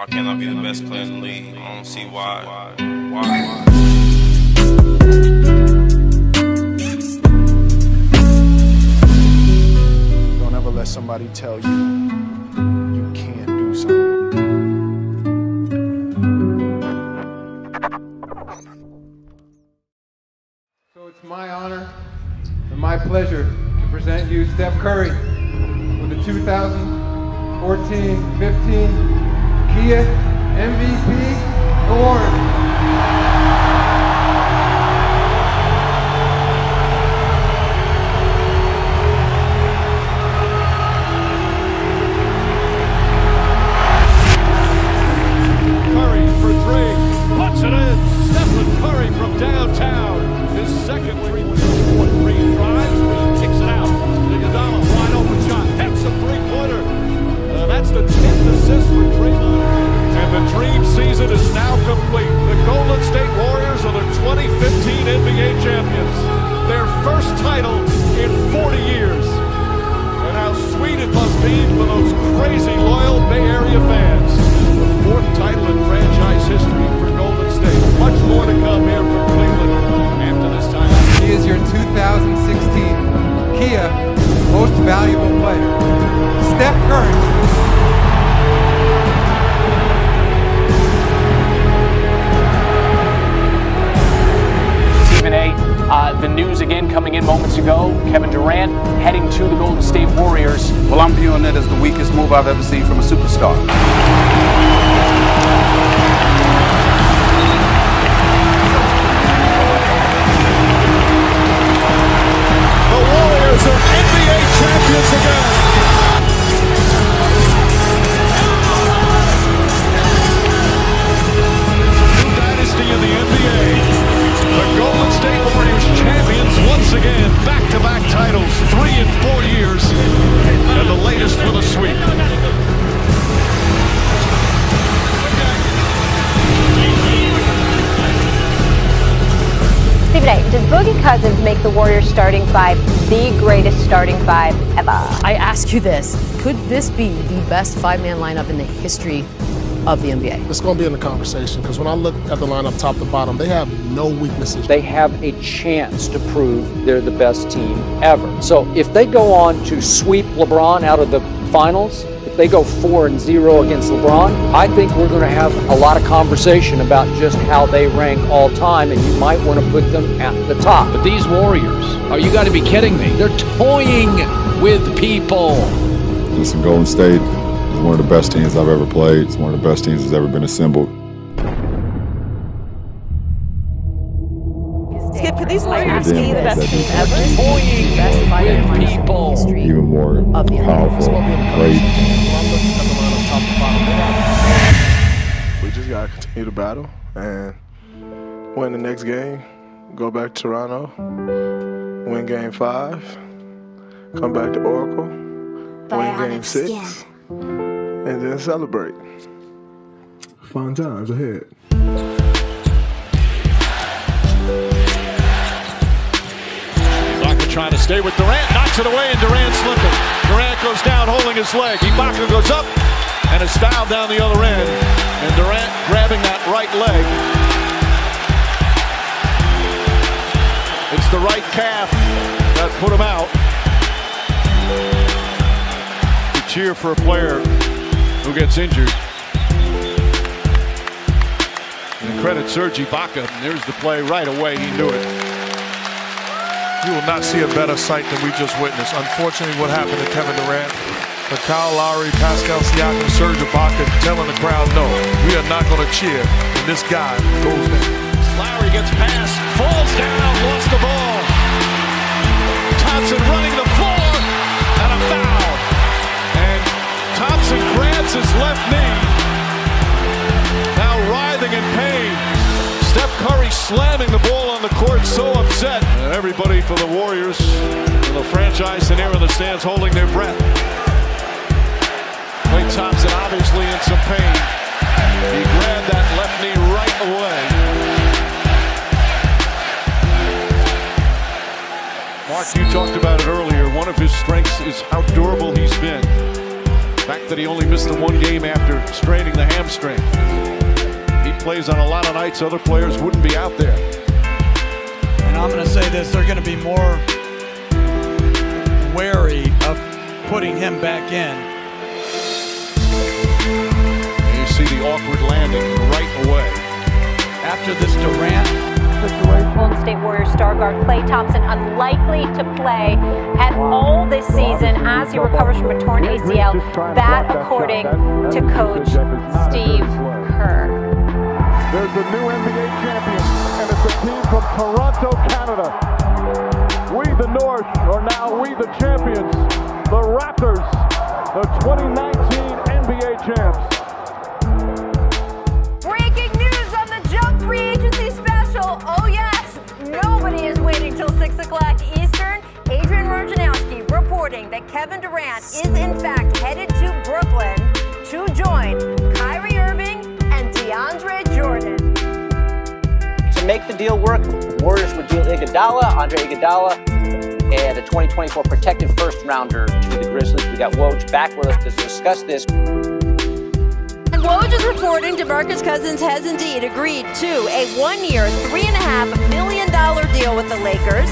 Why can't I be the best player in the league? I don't see why. Don't ever let somebody tell you you can't do something. So it's my honor and my pleasure to present you Steph Curry with the 2014-15 Kia MVP Award. Curry for three, puts it in. Stephen Curry from downtown. His second three-point drives, kicks it out. Iguodala, wide open shot, hits a three-pointer. That's the 10th assist for Draymond. And the dream season is now complete. The Golden State Warriors are the 2015 NBA champions. Their first title in 40 years. And how sweet it must be for those crazy loyal Bay Area fans. The fourth title in franchise history for Golden State. Much more to come here from Cleveland after this time. He is your 2016 Kia Most Valuable Player, Steph Curry. The news again coming in moments ago, Kevin Durant heading to the Golden State Warriors. Well, I'm viewing it as the weakest move I've ever seen from a superstar. The Warriors are NBA champions again. New dynasty in the NBA. The Golden State Warriors champions once again. Back-to-back titles, 3 in 4 years. And the latest with a sweep. Stephen A., does Boogie Cousins make the Warriors starting five the greatest starting five ever? I ask you this, could this be the best five-man lineup in the history of the NBA? It's going to be in the conversation because when I look at the lineup top to bottom, they have no weaknesses. They have a chance to prove they're the best team ever. So if they go on to sweep LeBron out of the finals, if they go 4-0 against LeBron, I think we're going to have a lot of conversation about just how they rank all time, and you might want to put them at the top. But these Warriors, you got to be kidding me. They're toying with people. Listen, Golden State is one of the best teams I've ever played. It's one of the best teams that's ever been assembled. Skip, could these Warriors be the best team ever? Toying with people. Even more powerful, great. We just got to continue to battle and win the next game, go back to Toronto, win game 5, come back to Oracle, win game 6, and then celebrate. Fun times ahead. Ibaka trying to stay with Durant, knocks it away, and Durant slipping. Durant goes down holding his leg. Ibaka goes up and is fouled down the other end. And Durant grabbing that right leg. It's the right calf that put him out. You cheer for a player who gets injured. And credit Serge Ibaka. There's the play right away. He knew it. You will not see a better sight than we just witnessed. Unfortunately, what happened to Kevin Durant, but Kyle Lowry, Pascal Siakam, Serge Ibaka telling the crowd, no, we are not going to cheer when this guy goes down. Lowry gets past, falls down, lost the ball. Thompson running the floor, and a foul. And Thompson grabs his left knee, now writhing in pain. Steph Curry slamming the ball on the court, so upset. And everybody for the Warriors, in the franchise and here in the stands, holding their breath. Klay Thompson obviously in some pain. He grabbed that left knee right away. Mark, you talked about it earlier. One of his strengths is how durable he's been. fact that he only missed the one game after straining the hamstring. He plays on a lot of nights other players wouldn't be out there. And I'm going to say this, they're going to be more wary of putting him back in. And you see the awkward landing right away. After this Durant situation, Golden State Warriors star guard Klay Thompson unlikely to play at all this season as he recovers from a torn ACL. That according to coach Steve Kerr. There's a new NBA champion, and it's a team from Toronto, Canada. We, the North, are now we, the champions. The Raptors, the 2019 NBA champs. Breaking news on the Jump Free Agency special. Oh yes, nobody is waiting till 6 o'clock Eastern. Adrian Wojnarowski reporting that Kevin Durant is in fact headed to Brooklyn to join Kyrie Irving and DeAndre Jordan. To make the deal work, Warriors would deal Andre Iguodala, and a 2024 protected first-rounder to the Grizzlies. We got Woj back with us to discuss this. And Woj is reporting DeMarcus Cousins has indeed agreed to a one-year, $3.5 million deal with the Lakers.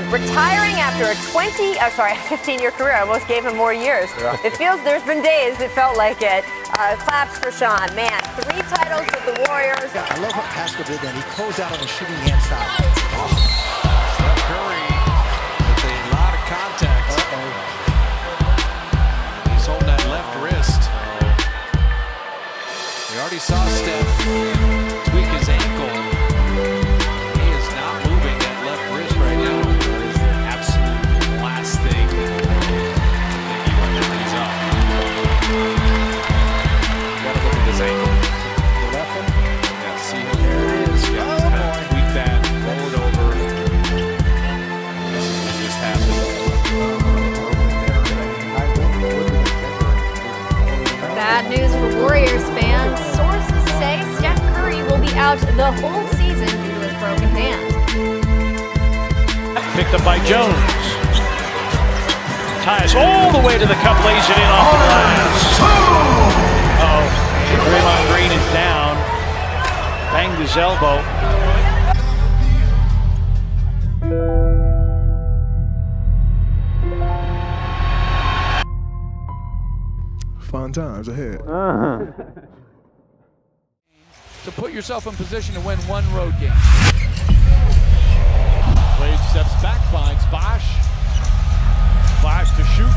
Retiring after a 15-year career. I almost gave him more years. It feels, there's been days it felt like it. Claps for Sean. Man, 3 titles with the Warriors. Yeah, I love how Pascal did that. He closed out on the shooting hand side. Steph Curry with a lot of contact. He's holding that left wrist. We already saw Steph tweak his ankle. He is not moving that left wrist right now. Bad news for Warriors fans. Sources say Steph Curry will be out the whole season due to his broken hand. Picked up by Jones. Ties all the way to the cup, lays it in off the glass. Uh-oh. Draymond Green is down. Banged his elbow. Fun times ahead. to put yourself in position to win one road game. Wade steps back, finds Bosch. Bosch to shoot.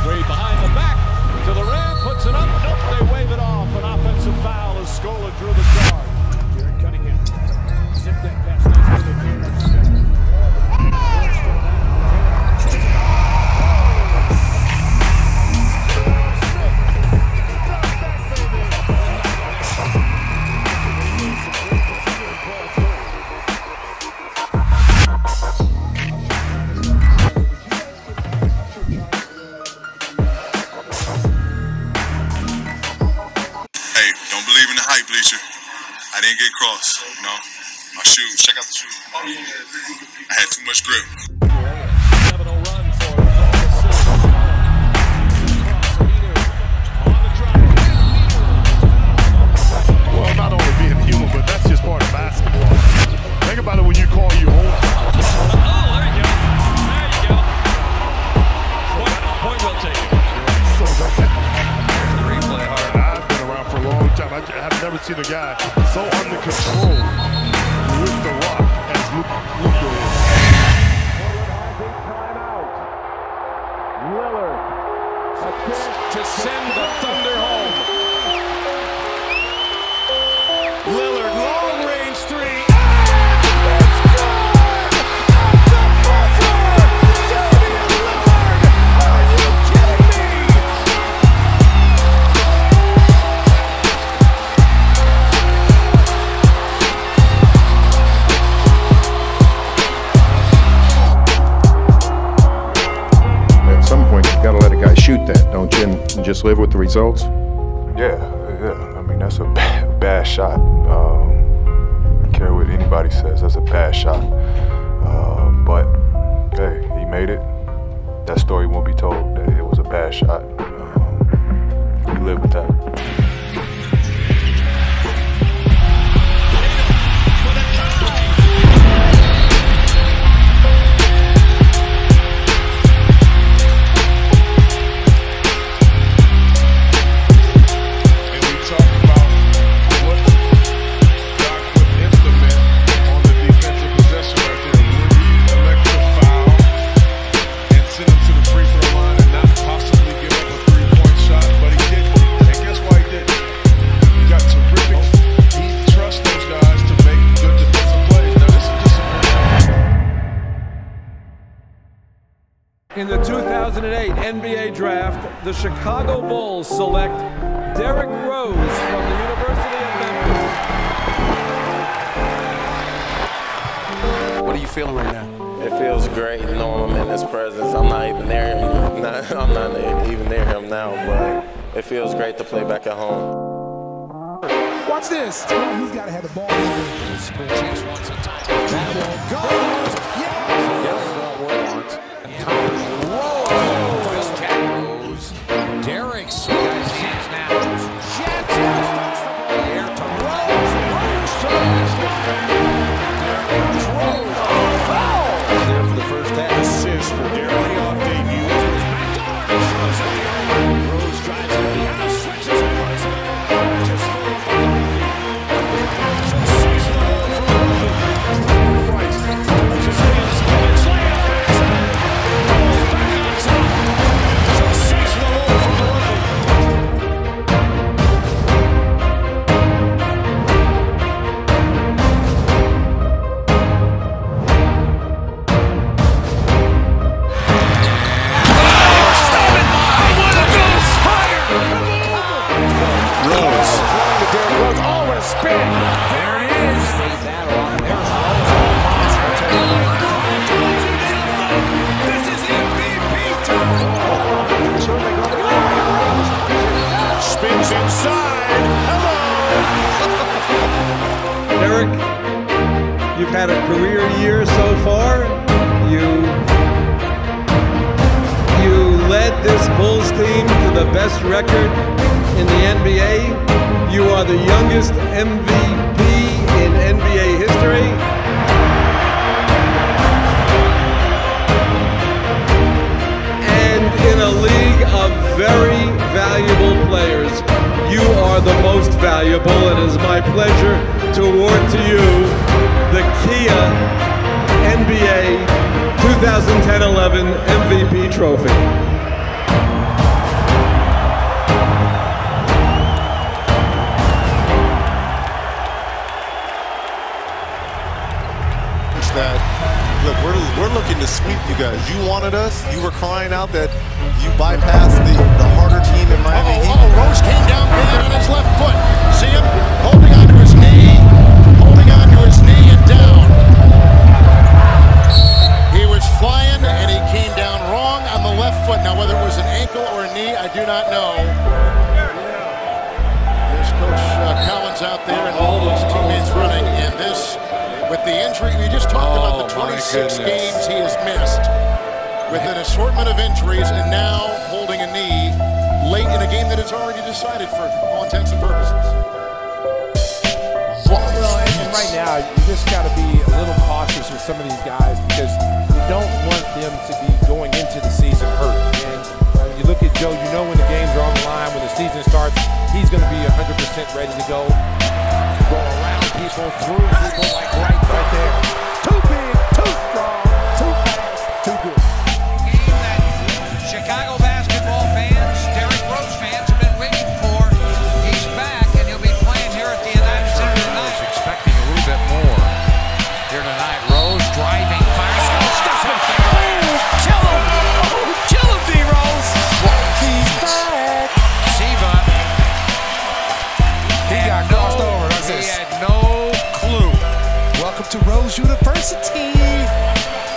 Wade behind the back to the rim, puts it up. Nope, they wave it off. An offensive foul as Scola drew the charge. Jared Cunningham zipped that pass nicely to Jared Smith. I didn't get cross, you know. My shoes, check out the shoes. I had too much grip. Well, not only being human, but that's just part of basketball. Think about it when you call your own. Oh, there you go. There you go. Point well taken. The replay hard. I've been around for a long time. I've never seen a guy so under control with the rock as Luka is. Lillard, a chance to send the Thunder home. Lillard, long-range three. and just live with the results? Yeah. I mean, that's a bad shot. I don't care what anybody says, that's a bad shot. But hey, he made it. That story won't be told that it was a bad shot. We live with that. In the 2008 NBA Draft, the Chicago Bulls select Derrick Rose from the University of Memphis. What are you feeling right now? It feels great knowing I'm in his presence. I'm not even near him. I'm not even near him now, but it feels great to play back at home. Watch this. He's got to have the ball. Chance once and time. That ball goes. Derrick's got his hands now. Jets starts the ball here to Rose. Rose to the Rose. Foul. There for the first half. Assist for Derrick. Off debut. Rose drives it behind. Switches it. Derrick, you've had a career year so far. You led this Bulls team to the best record in the NBA. You are the youngest MVP in NBA history. And in a league of very valuable players, you are the most valuable, and it is my pleasure to award to you the Kia NBA 2010-11 MVP trophy. Look, we're looking to sweep you guys. You wanted us. You were crying out that you bypassed the harder team in Miami Heat. Rose came down bad on his left foot. See him holding onto his knee, and down. He was flying and he came down wrong on the left foot. Now whether it was an ankle or a knee, I do not know. There's Coach Collins out there and all his teammates running, and this, with the injury, we just talked about the 26 games he has missed with an assortment of injuries, and now holding a knee late in a game that is already decided for all intents and purposes. Well, and right now, you just got to be a little cautious with some of these guys because you don't want them to be going into the season hurt. And you look at Joe, you know when the games are on the line, when the season starts, he's going to be 100% ready to go. Go around people, through people, like right there. Too big, too strong, too fast, too good. Game that Chicago basketball fans, Derrick Rose fans have been waiting for. He's back, and he'll be playing here at the United Center tonight. Expecting a little bit more here tonight. Rose driving, fires, stuff him. Kill him! Oh, kill him, D-Rose! He's back. Siva. He got crossed over. He had no clue. Welcome to Rose University.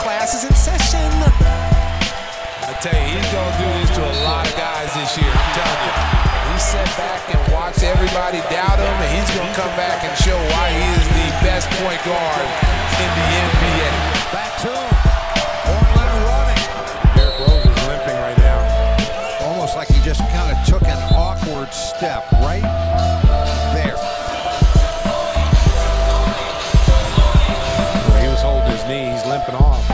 Class is in session. I tell you, he's going to do this to a lot of guys this year. I'm telling you. everybody doubt him, and he's going to come back and show why he is the best point guard in the NBA. Back to him. Portland running. Derrick Rose is limping right now. Almost like he just kind of took an awkward step right there. Well, he was holding his knee. He's limping off.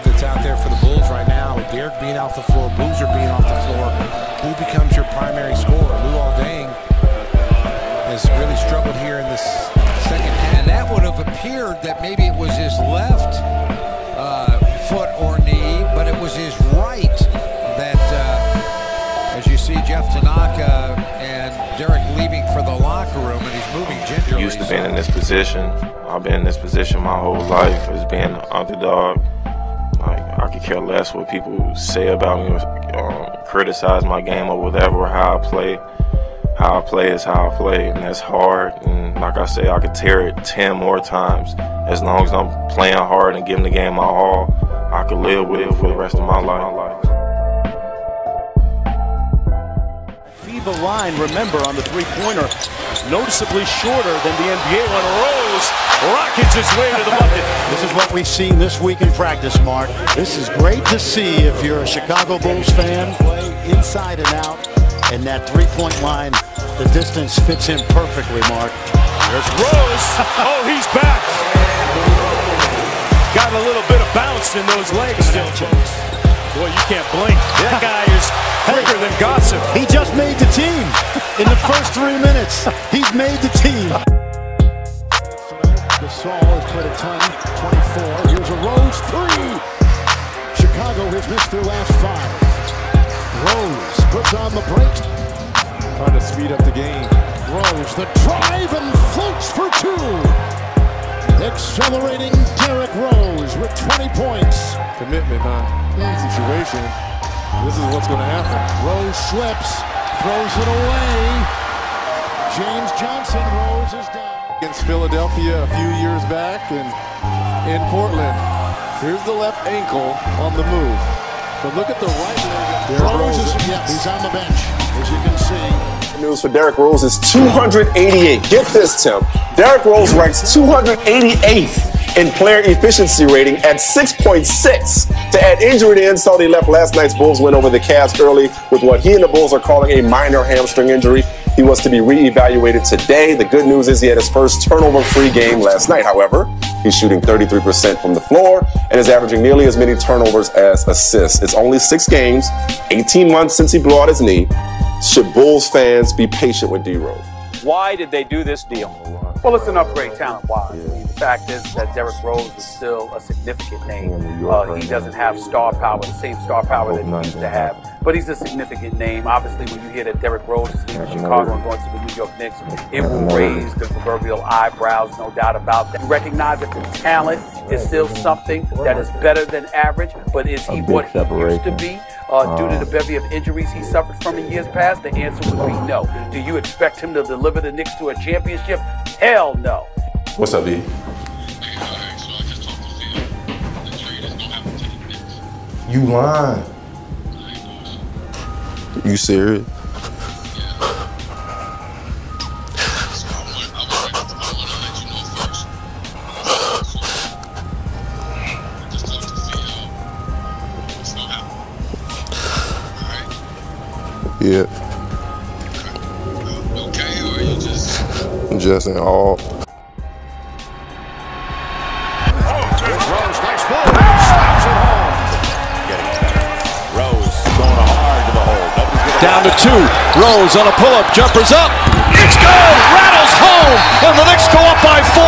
That's out there for the Bulls right now. With Derrick being off the floor, Boozer being off the floor, who becomes your primary scorer? Lou Aldang has really struggled here in this second half. And that would have appeared that maybe it was his left foot or knee, but it was his right that, as you see Jeff Tanaka and Derrick leaving for the locker room, and he's moving gingerly. Used to being in this position. I've been in this position my whole life as being an underdog. Like, I could care less what people say about me, criticize my game or whatever. How I play is how I play, and that's hard. And like I say, I could tear it 10 more times. As long as I'm playing hard and giving the game my all, I could live with it for the rest of my life. The line, remember, on the three-pointer, noticeably shorter than the NBA one. Rose rockets his way to the bucket. This is what we've seen this week in practice, Mark. This is great to see if you're a Chicago Bulls fan. Play inside and out, and that three-point line, the distance fits in perfectly, Mark. There's Rose. Oh, he's back. Got a little bit of bounce in those legs still. Boy, you can't blink. That guy is quicker than gossip. He just made the team in the first 3 minutes. He's made the team. Gasol has put a 10-24. Here's a Rose three. Chicago has missed their last 5. Rose puts on the break. Trying to speed up the game. Rose, the drive, and floats for 2. Accelerating Derrick Rose with 20 points. Commitment, huh? Situation. This is what's going to happen. Rose slips, throws it away. James Johnson, Rose is down. Against Philadelphia a few years back and in Portland. Here's the left ankle on the move. But look at the right leg. Rose is, yes, he's on the bench, as you can see. News for Derrick Rose is 288. Get this, Tim. Derrick Rose ranks 288th in player efficiency rating at 6.6. To add injury to insult, he left last night's Bulls win over the Cavs early with what he and the Bulls are calling a minor hamstring injury. He was to be reevaluated today. The good news is he had his first turnover-free game last night. However, he's shooting 33% from the floor and is averaging nearly as many turnovers as assists. It's only 6 games, 18 months since he blew out his knee. Should Bulls fans be patient with D-Rose? Why did they do this deal? Well, it's an upgrade talent-wise. The fact is that Derrick Rose is still a significant name. He doesn't have star power, the same star power that he used to have, but he's a significant name. Obviously, when you hear that Derrick Rose is leaving Chicago and going to the New York Knicks, it will raise the proverbial eyebrows, no doubt about that. You recognize that the talent is still something that is better than average, but is he what he used to be? Due to the bevy of injuries he suffered from in years past? The answer would be no. Do you expect him to deliver the Knicks to a championship? Hell no. What's up, B? You lying. You serious? Yeah. Okay, or you just in all. Rose, nice move. Stops it home. Rose going hard to the hole. Down to 2. Rose on a pull-up, jumpers up. It's good. Rattles home, and the Knicks go up by 4.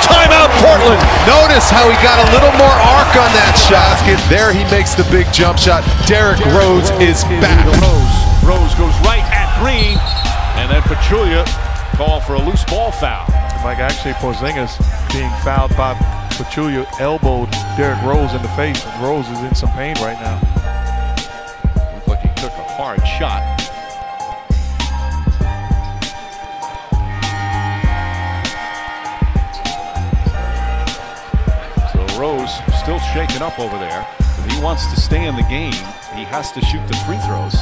Timeout, Portland. Notice how he got a little more arc on that shot. There he makes the big jump shot. Derrick Rose is back. Rose goes right at Green, and then Pachulia called for a loose ball foul. Like actually Porzingis being fouled by Pachulia elbowed Derrick Rose in the face, and Rose is in some pain right now. Looked like he took a hard shot. So Rose still shaken up over there. If he wants to stay in the game, he has to shoot the free throws.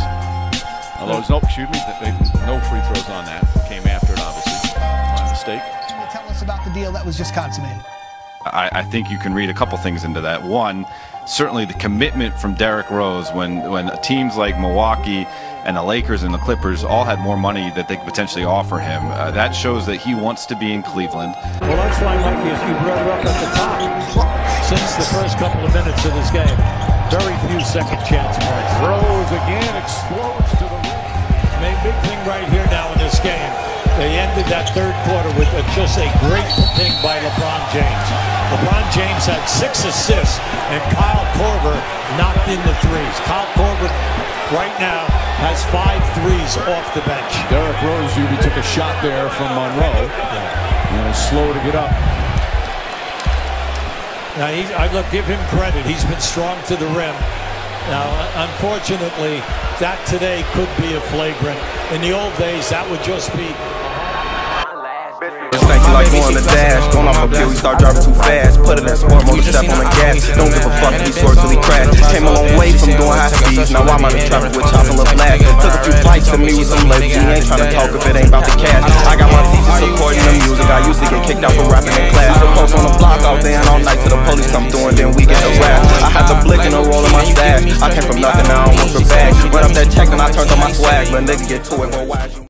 Although, no free throws on that. Came after it, obviously. My mistake. Tell us about the deal that was just consummated. I think you can read a couple things into that. One, certainly the commitment from Derrick Rose when teams like Milwaukee and the Lakers and the Clippers all had more money that they could potentially offer him. That shows that he wants to be in Cleveland. Well, that's why, Mikey, as you brought it up at the top, since the first couple of minutes of this game, very few second chance points. Rose again explodes to the rim. Big thing right here now in this game. They ended that third quarter with just a great thing by LeBron James. LeBron James had 6 assists, and Kyle Korver knocked in the threes. Kyle Korver right now has 5 threes off the bench. Derrick Rose usually took a shot there from Monroe. And was slow to get up. Now, look, give him credit. He's been strong to the rim. Now, unfortunately, that today could be a flagrant. In the old days, that would just be... Just think you like going to dash. Going off a pill, we start driving too fast. Put it in sport mode to step on the gas. Don't give a fuck if he swerves till he crash. Came a long way from doing high speeds. Now I'm out of traffic with chopping up black. Took a few flights to meet with some ladies. Ain't trying to talk if it ain't about the cash. I got my teachers supporting the music. I used to get kicked out for rapping in class.